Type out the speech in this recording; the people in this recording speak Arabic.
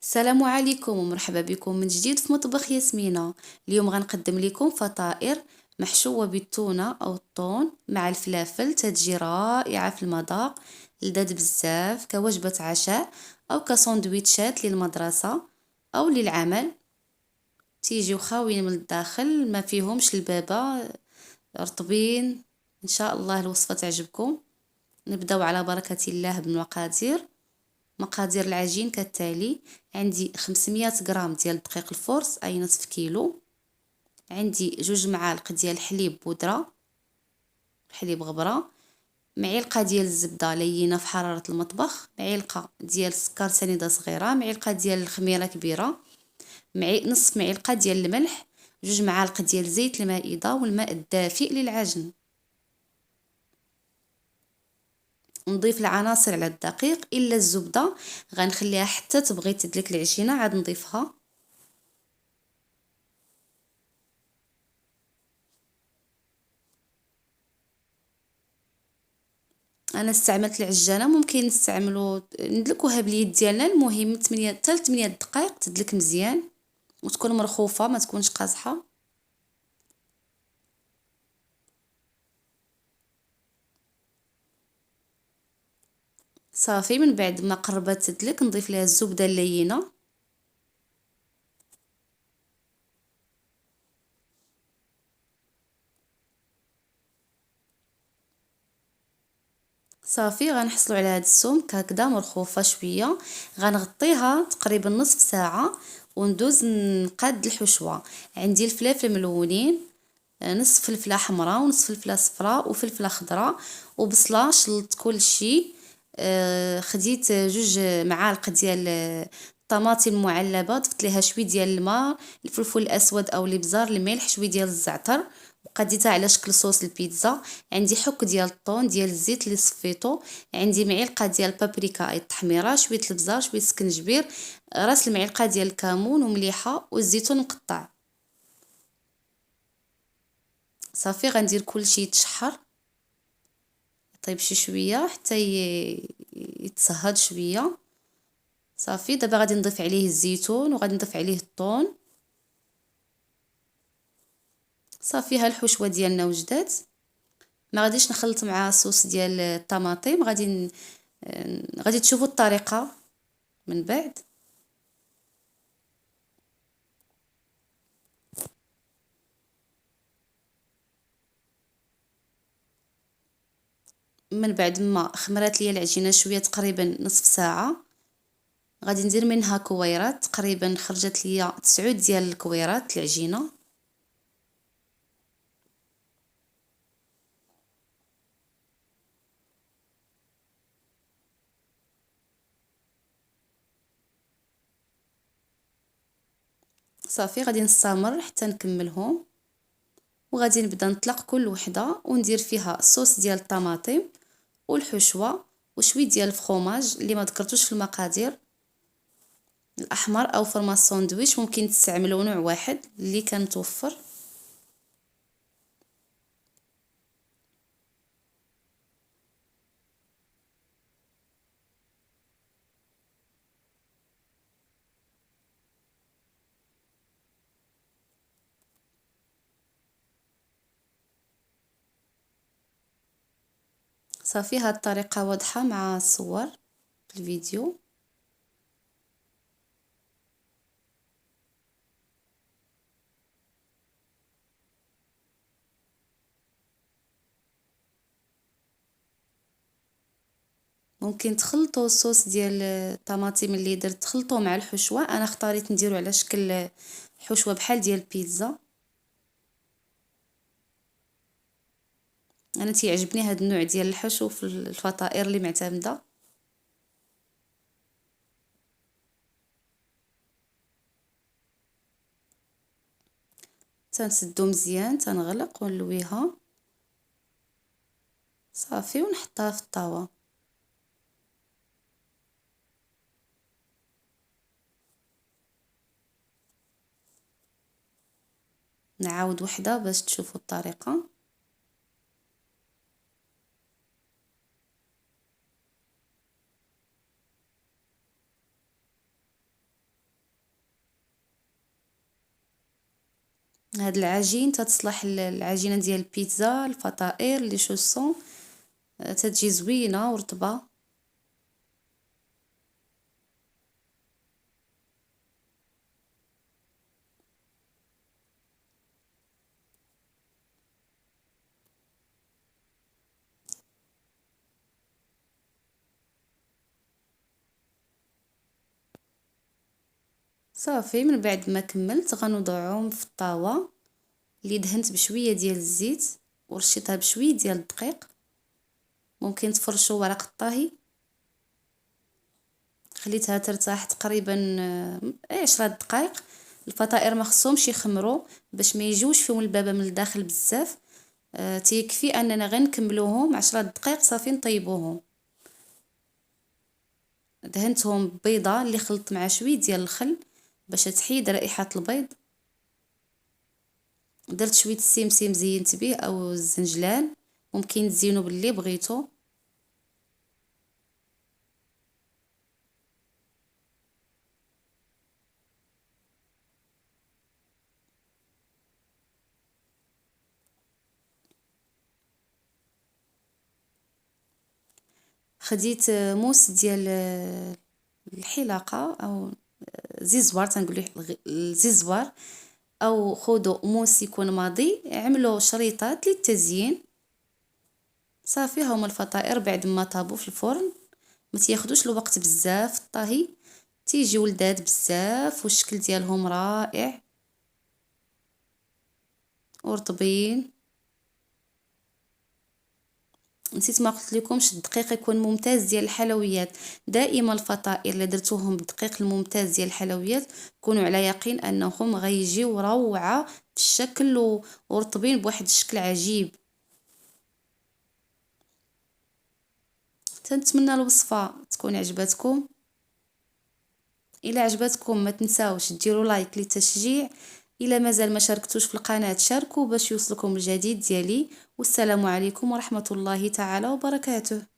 السلام عليكم ومرحبا بكم من جديد في مطبخ ياسمينة. اليوم غنقدم لكم فطائر محشوة بالتونة أو الطون مع الفلافل، تتجي رائعة في المذاق، لذاذ بزاف كوجبة عشاء أو كساندويتشات للمدرسة أو للعمل. تيجيو خاويين من الداخل، ما فيهمش البابة، رطبين. إن شاء الله الوصفة تعجبكم. نبداو على بركة الله بالمقادير. مقادير العجين كالتالي: عندي 500 غرام ديال دقيق الفرص اي نصف كيلو، عندي 2 معالق ديال حليب بودرة، حليب غبرة، معلقة ديال الزبدة لينة في حرارة المطبخ، معلقة ديال السكر سنيدة صغيرة، معلقة ديال الخميرة كبيرة، نصف معلقة ديال الملح، 2 معالق ديال زيت المائدة والماء الدافئ للعجن. نضيف العناصر على الدقيق الا الزبده، غنخليها حتى تبغي تدلك العجينه عاد نضيفها. انا استعملت العجانه، ممكن نستعملوا ندلكوها باليد ديالنا، المهم 8 حتى 8 دقائق تدلك مزيان وتكون مرخوفه ما تكونش قاصحه. صافي، من بعد ما قربت تدلك نضيف لها الزبده اللينه، صافي غنحصلوا على هاد السمك هكذا مرخوفه شويه. غنغطيها تقريبا نصف ساعه وندوز نقاد الحشوه. عندي الفلافل ملونين، نصف فلفله حمراء ونصف فلفله صفراء وفلفله خضراء وبصله، شلط كل شيء. خديت 2 معالق ديال الطماطم معلبه، ضفت ليها شويه ديال الماء، الفلفل الاسود او الابزار، الملح، شويه ديال الزعتر، وقديتها على شكل صوص البيتزا. عندي حك ديال الطون ديال الزيت اللي صفيتو، عندي معلقه ديال البابريكا اي التحميره، شويه الابزار، شويه السكنجبير، راس المعلقه ديال الكمون ومليحه والزيتون مقطع. صافي غندير كل شيء يتشحر، طيب شي شويه حتى يتصهد شويه. صافي دابا غادي نضيف عليه الزيتون وغادي نضيف عليه الطون. صافي ها الحشوه ديالنا وجدات. ما غاديش نخلط مع الصوص ديال الطماطم، غادي تشوفوا الطريقه من بعد. من بعد ما خمرات ليا العجينه شويه تقريبا نصف ساعه، غادي ندير منها كويرات، تقريبا خرجت ليا 9 ديال الكويرات العجينه. صافي غادي نستمر حتى نكملهم، وغادي نبدا نطلق كل وحده وندير فيها الصوص ديال الطماطم والحشوه وشويه ديال الفخوماج اللي ما ذكرتوش في المقادير، الاحمر او فرما الساندويتش، ممكن تستعملوا نوع واحد اللي كان متوفر. صافي هاد الطريقه واضحه مع الصور في الفيديو. ممكن تخلطوا الصوص ديال الطماطم اللي درت تخلطوه مع الحشوه، انا اختاريت نديرو على شكل حشوه بحال ديال البيتزا. انا تيعجبني هاد النوع ديال الحشو في الفطائر اللي معتمده. تنسدو مزيان، تنغلق ونلويها. صافي ونحطها في الطاوه. نعاود وحده باش تشوفوا الطريقه. هاد العجين تتصلح العجينة ديال البيتزا، الفطائر، لي شوسون، تتجي زوينة ورطبة. صافي من بعد ما كملت غنوضعهم في الطاوة اللي دهنت بشوية ديال الزيت ورشيتها بشوية ديال الدقيق. ممكن تفرشوا ورق الطهي. خليتها ترتاح تقريبا 10 دقائق. الفطائر ما خصهمش يخمروا باش ما يجوش فيهم البابه من الداخل بزاف. تيكفي اننا غير نكملوهم 10 دقائق صافي نطيبوهم. دهنتهم بيضه اللي خلطت مع شويه ديال الخل باش تحيد رائحه البيض. درت شويه السمسم زينت به او الزنجلان، ممكن تزينوا باللي بغيتو. خديت موس ديال الحلاقه او زيزوار، تنقولوا الزيزوار، او خذوا موس يكون ماضي عملوا شريطات للتزيين. صافي هما الفطائر بعد ما طابوا في الفرن ما تياخدوش الوقت بزاف في الطهي، تيجيو لذاذ بزاف والشكل ديالهم رائع ورطبين. نسيت ما قلت لكمش الدقيق يكون ممتاز ديال الحلويات. دائما الفطائر اللي درتوهم بالدقيق الممتاز ديال الحلويات كونوا على يقين انهم غيجيو روعه في الشكل ورطبين بواحد الشكل عجيب. تنتمنى الوصفه تكون عجبتكم. الى عجبتكم ما تنساوش ديروا لايك للتشجيع. الى مازال ما شاركتوش في القناه شاركوا باش يوصلكم الجديد ديالي. والسلام عليكم ورحمه الله تعالى وبركاته.